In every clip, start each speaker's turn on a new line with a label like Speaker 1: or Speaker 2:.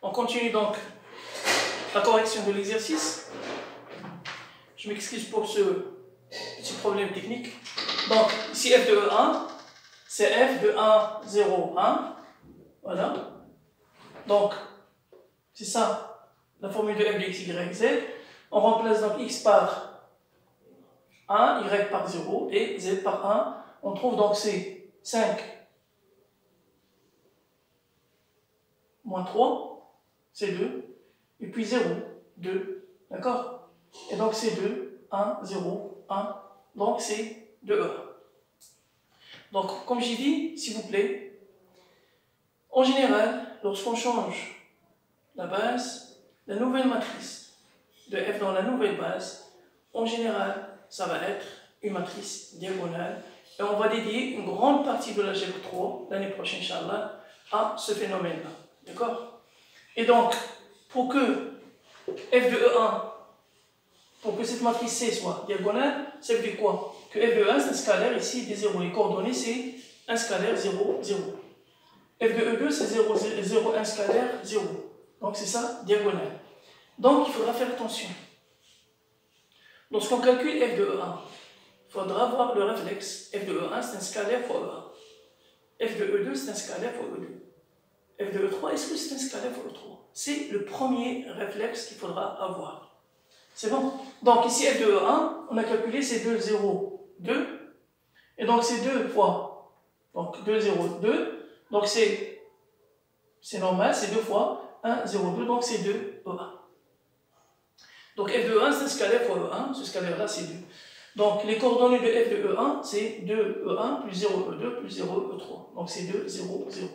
Speaker 1: On continue donc la correction de l'exercice. Je m'excuse pour ce petit problème technique. Donc, ici f de E1, c'est f de 1, 0, 1. Voilà. Donc, c'est ça, la formule de f de x, y, z. On remplace donc x par 1, y par 0 et z par 1. On trouve donc c'est 5 moins 3, c'est 2. Et puis 0, 2. D'accord? Et donc c'est 2, 1, 0, 1. Donc c'est 2E1. Donc, comme j'ai dit, s'il vous plaît, en général, lorsqu'on change la base, la nouvelle matrice de f dans la nouvelle base, en général, ça va être une matrice diagonale. Et on va dédier une grande partie de l'algèbre 3 l'année prochaine, Inch'Allah, à ce phénomène-là. D'accord? Et donc, pour que f de E1, pour que cette matrice C soit diagonale, ça veut dire quoi? Que f de E1, c'est un scalaire ici des 0. Les coordonnées, c'est un scalaire 0, 0. f de E2, c'est 0, 0, 1 scalaire 0. Donc c'est ça, diagonale. Donc il faudra faire attention. Lorsqu'on calcule f de E1, il faudra avoir le réflexe. F de E1, c'est un scalaire fois E1. F de E2, c'est un scalaire fois E2. F de E3, est-ce que c'est un scalaire fois E3? C'est le premier réflexe qu'il faudra avoir. C'est bon? Donc ici, f de E1, on a calculé c'est 2, 0, 2. Et donc c'est 2 fois. Donc 2, 0, 2. Donc c'est normal, c'est 2 fois 1, 0, 2. Donc c'est 2, E1. Donc f de E1, c'est un scalaire fois E1. Ce scalaire-là, c'est 2. Donc les coordonnées de f de E1, c'est 2, E1 plus 0, E2 plus 0, E3. Donc c'est 2, 0, 0.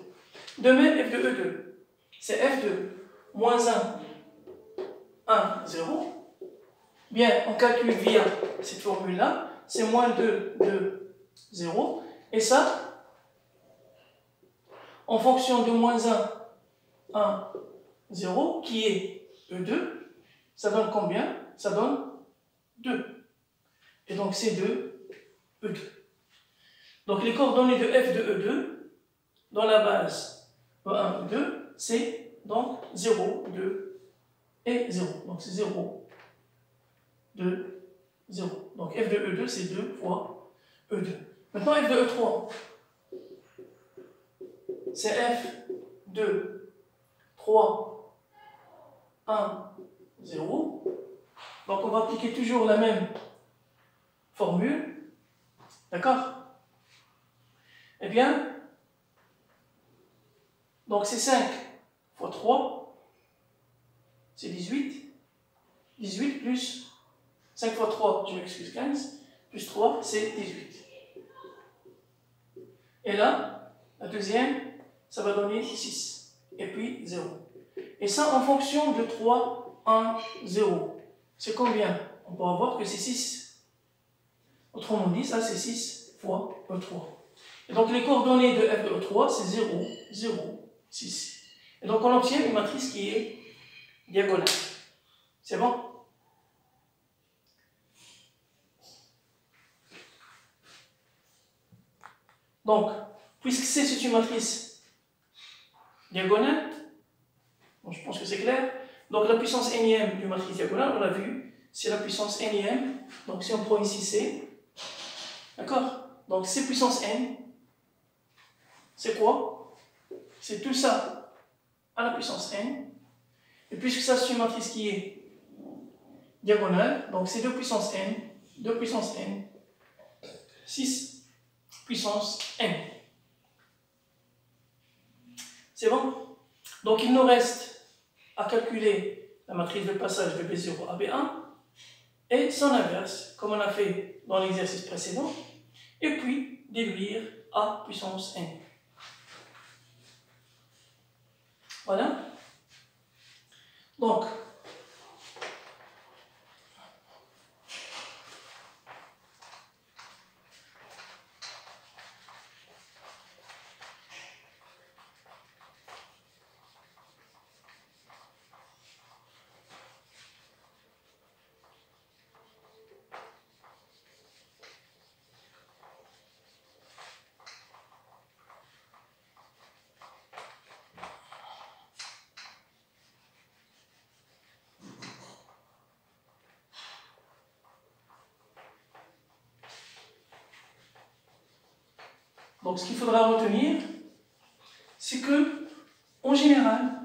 Speaker 1: De même, f de E2, c'est f de moins 1, 1, 0. Bien, on calcule via cette formule-là, c'est moins 2, 2, 0. Et ça, en fonction de moins 1, 1, 0, qui est E2, ça donne combien? Ça donne 2. Et donc c'est 2, E2. Donc les coordonnées de f de E2, dans la base E1, E2, c'est donc 0, 2 et 0. Donc c'est 0, 2, 0. Donc f de E2, c'est 2 fois E2. Maintenant f de E3, c'est f de 3, 1, 0. Donc on va appliquer toujours la même formule. D'accord? Eh bien, donc c'est 5 fois 3, c'est 18. 18 plus 5 fois 3, je m'excuse, 15, plus 3, c'est 18. Et là, la deuxième, ça va donner 6. Et puis 0. Et ça, en fonction de 3, 1, 0. C'est combien? On pourra voir que c'est 6. Autrement dit, ça c'est 6 fois E3. Et donc les coordonnées de f de E3, c'est 0, 0, 6. Et donc on obtient une matrice qui est diagonale. C'est bon? Donc, puisque c'est une matrice diagonale, bon, je pense que c'est clair. Donc la puissance nème d'une matrice diagonale, on l'a vu, c'est la puissance nème. Donc si on prend ici C, d'accord? Donc C puissance n, c'est quoi? C'est tout ça à la puissance n. Et puisque ça c'est une matrice qui est diagonale, donc c'est 2 puissance n, 2 puissance n, 6 puissance n. C'est bon? Donc il nous reste à calculer la matrice de passage de B0 à B1 et son inverse, comme on a fait dans l'exercice précédent, et puis déduire A puissance n. Voilà. Donc, Donc ce qu'il faudra retenir, c'est que, en général,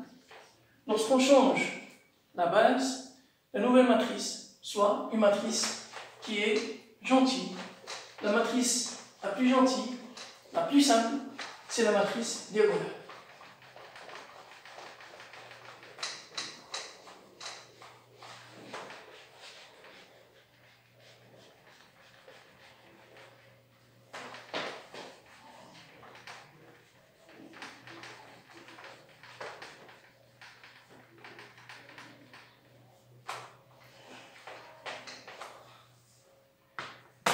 Speaker 1: lorsqu'on change la base, la nouvelle matrice soit une matrice qui est gentille. La matrice la plus gentille, la plus simple, c'est la matrice diagonale.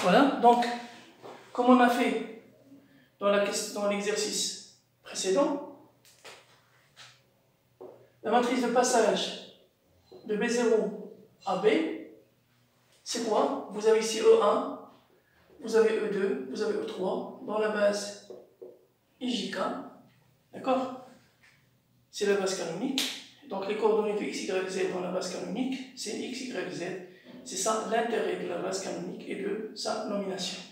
Speaker 1: Voilà, donc, comme on a fait dans l'exercice précédent, la matrice de passage de B0 à B, c'est quoi? Vous avez ici E1, vous avez E2, vous avez E3 dans la base IJK, d'accord? C'est la base canonique. Donc les coordonnées de x, y, z dans la base canonique, c'est x, y, z. C'est ça l'intérêt de la base canonique et de sa nomination.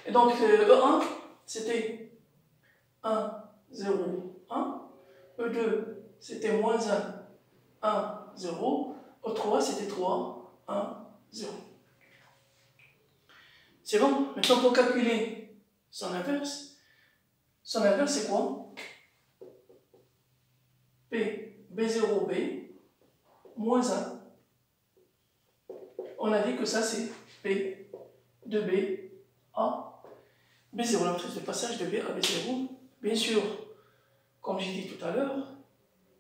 Speaker 1: Et donc E1, c'était 1, 0, 1. E2, c'était moins 1, 1, 0. E3, c'était 3, 1, 0. C'est bon? Maintenant, pour calculer son inverse c'est quoi? P, B0B, moins 1. On a dit que ça, c'est P de B à B0, la matrice de passage de B à B0. Bien sûr, comme j'ai dit tout à l'heure,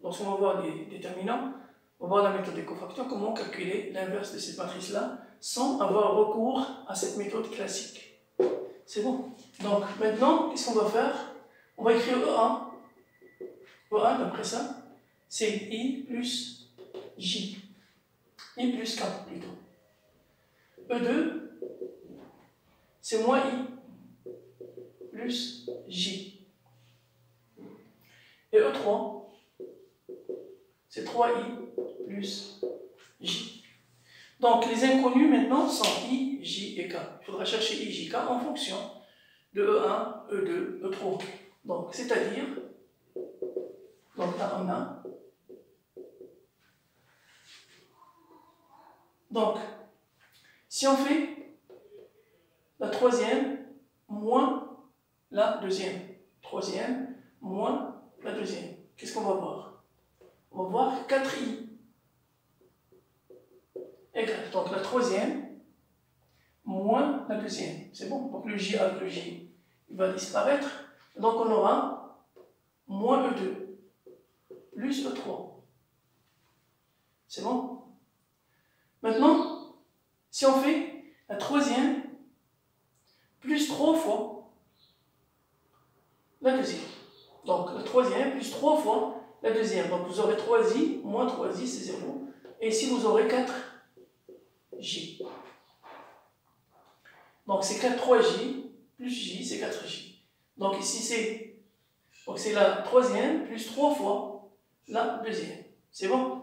Speaker 1: lorsqu'on va voir les déterminants, on va voir la méthode des cofacteurs, comment calculer l'inverse de cette matrice-là sans avoir recours à cette méthode classique. C'est bon. Donc maintenant, qu'est-ce qu'on va faire? On va écrire E1. E1, d'après ça, c'est I plus J. I plus K plutôt. E2, c'est moins I plus J. Et E3, c'est 3I plus J. Donc les inconnus maintenant sont I, J et K. Il faudra chercher I, J, K en fonction de E1, E2, E3. Donc c'est-à-dire, donc là on a. Donc, si on fait la troisième moins la deuxième, troisième moins la deuxième, qu'est-ce qu'on va voir? On va voir 4i égale, donc la troisième moins la deuxième, c'est bon? Donc le j avec le j, il va disparaître, donc on aura moins E2 plus E3, c'est bon? Maintenant, si on fait la troisième plus 3 fois la deuxième. Donc la troisième plus 3 fois la deuxième. Donc vous aurez 3i moins 3i, c'est 0. Et ici vous aurez 4j. Donc c'est 3j plus j, c'est 4j. Donc ici c'est la troisième plus 3 fois la deuxième. C'est bon?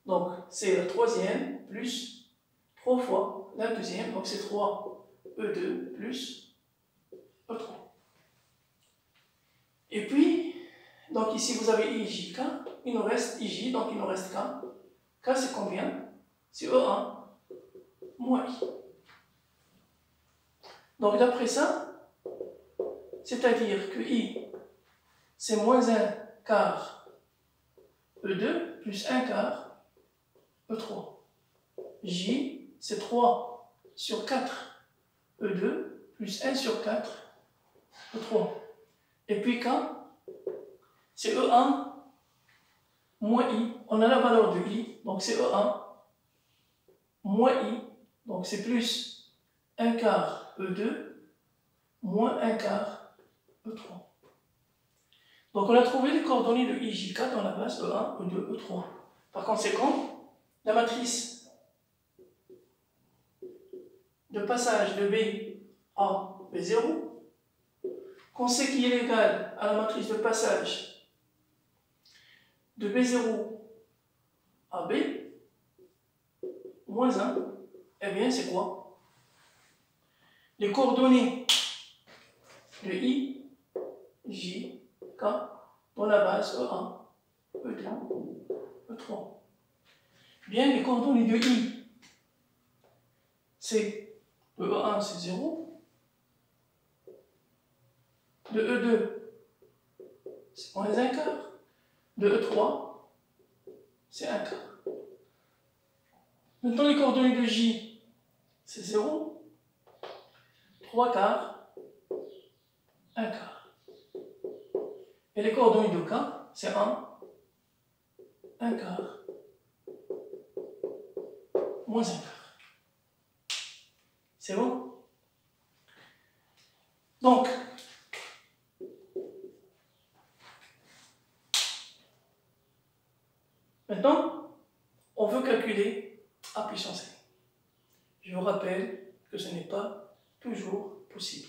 Speaker 1: Donc c'est la troisième plus 3 fois la deuxième. Donc c'est 3E2 plus E3. Et puis, donc ici vous avez IJK, il nous reste IJ, donc il nous reste K. K c'est combien? C'est E1 moins I. Donc d'après ça, c'est-à-dire que I c'est moins 1 quart E2 plus 1 quart E3. J c'est 3 sur 4 E2 plus 1 sur 4 E3. Et puis K, c'est E1 moins I. On a la valeur de I, donc c'est E1 moins I. Donc c'est plus 1 quart E2 moins 1 quart E3. Donc on a trouvé les coordonnées de IJK dans la base E1, E2, E3. Par conséquent, la matrice de passage de B à B0, qu'on sait qu'il est égal à la matrice de passage de B0 à B, moins 1, eh bien c'est quoi? Les coordonnées de I, J, K, dans la base E1, E2, E3. Bien, les coordonnées de I, c'est de E1, c'est 0. De E2, c'est moins 1 quart. De E3, c'est 1 quart. Maintenant, les coordonnées de J, c'est 0, 3 quarts, 1 quart. Et les coordonnées de K, c'est 1, 1 quart, moins 1 quart. C'est bon? Donc, maintenant, on veut calculer A puissance n. Je vous rappelle que ce n'est pas toujours possible.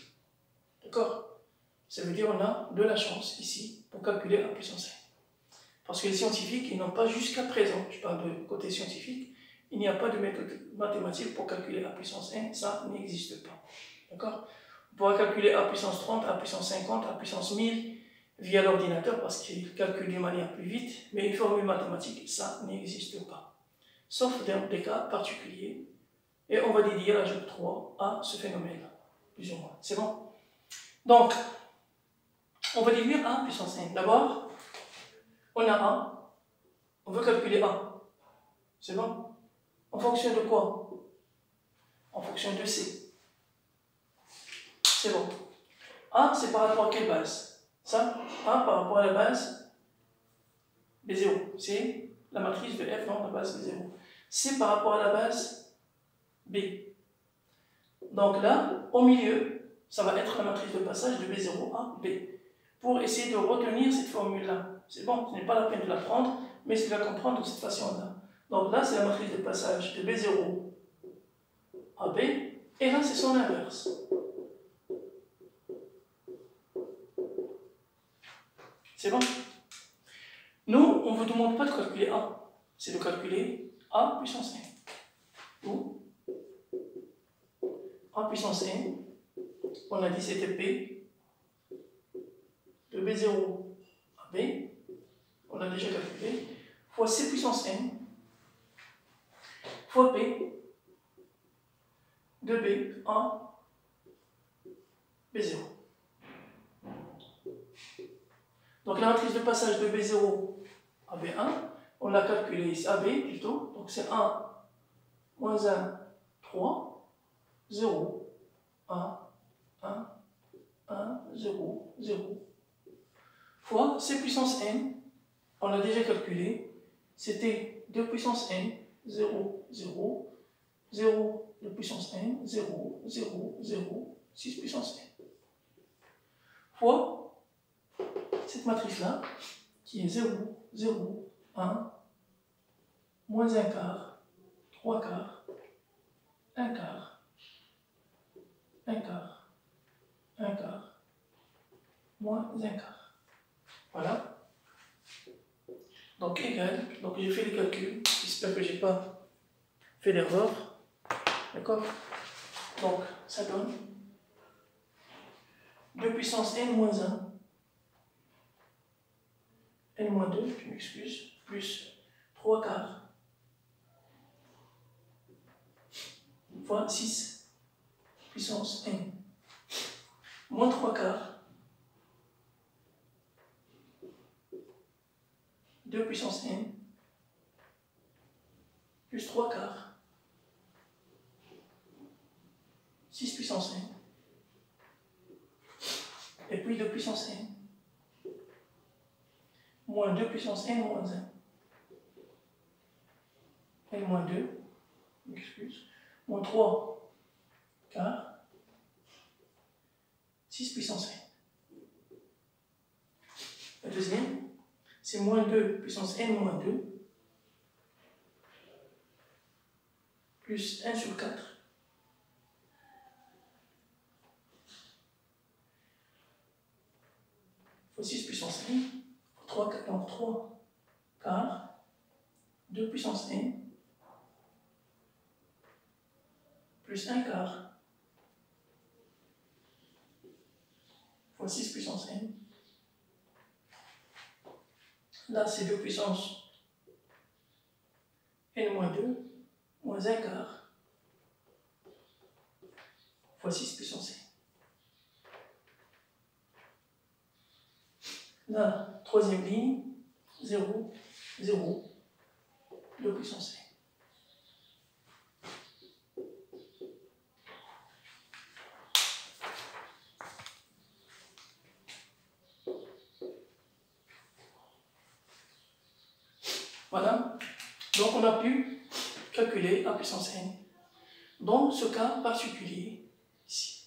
Speaker 1: D'accord? Ça veut dire qu'on a de la chance ici pour calculer A puissance n. Parce que les scientifiques, ils n'ont pas jusqu'à présent, je parle de côté scientifique, il n'y a pas de méthode mathématique pour calculer A puissance n, ça n'existe pas. D'accord? On pourra calculer A puissance 30, A puissance 50, A puissance 1000 via l'ordinateur parce qu'il calcule de manière plus vite, mais une formule mathématique, ça n'existe pas. Sauf dans des cas particuliers. Et on va dédier l'algèbre 3 à ce phénomène, plus ou moins. C'est bon? Donc, on va déduire A puissance n. D'abord, on a A, on veut calculer A. C'est bon? En fonction de quoi? En fonction de C. C'est bon. A, c'est par rapport à quelle base? Ça, A par rapport à la base B0. C'est la matrice de F dans la base B0. C par rapport à la base B. Donc là, au milieu, ça va être la matrice de passage de B0 à B. Pour essayer de retenir cette formule-là. C'est bon, ce n'est pas la peine de la prendre, mais c'est de la comprendre de cette façon-là. Donc là, c'est la matrice de passage de B0 à B, et là, c'est son inverse. C'est bon? Nous, on ne vous demande pas de calculer A, c'est de calculer A puissance n. Ou A puissance n, on a dit c'était P, de B0 à B, on a déjà calculé, fois C puissance n, fois P, de B à B0. Donc la matrice de passage de B0 à B1, on l'a calculé ici, à B plutôt, donc c'est 1, moins 1, 3, 0, 1, 1, 1, 0, 0, fois C puissance n, on l'a déjà calculé, c'était 2 puissance n, 0, 0, 0 de puissance n, 0, 0, 0, 6 puissance n, fois cette matrice-là, qui est 0, 0, 1, moins 1 quart, 3 quarts, 1 quart, 1 quart, 1 quart, moins 1 quart. Voilà. Donc égal, donc j'ai fait les calculs, j'espère que je n'ai pas fait d'erreur. D'accord? Donc ça donne 2 puissance n moins 1, n moins 2, je m'excuse, plus 3 quarts, fois 6 puissance n, moins 3 quarts, 2 puissance n, plus 3 quarts, 6 puissance n, et puis 2 puissance n, moins 2 puissance n moins 1, n moins 2, excuse, moins 3 quarts, 6 puissance n. La deuxième, c'est moins 2 puissance n moins 2, plus 1 sur 4, fois 6 puissance n, 3 quarts, 2 puissance n, plus 1 quart, fois 6 puissance n. Là, c'est 2 puissance n moins 2 moins 1 quart fois 6 puissance n. Là, troisième ligne, 0, 0, 2 puissance n. Voilà, donc on a pu calculer A puissance n dans ce cas particulier ici.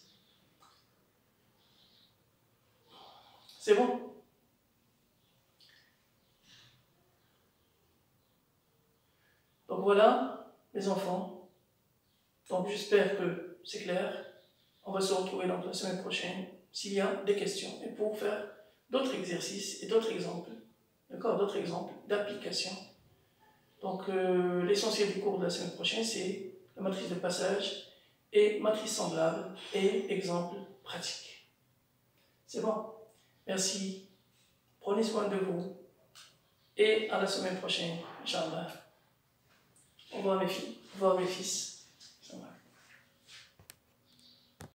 Speaker 1: C'est bon? Donc voilà, les enfants. Donc j'espère que c'est clair. On va se retrouver donc la semaine prochaine s'il y a des questions et pour faire d'autres exercices et d'autres exemples. D'accord? D'autres exemples d'application. Donc l'essentiel du cours de la semaine prochaine, c'est la matrice de passage et matrice semblable et exemple pratique. C'est bon? Merci. Prenez soin de vous et à la semaine prochaine, Inch'Allah. Au revoir mes filles, au revoir mes fils.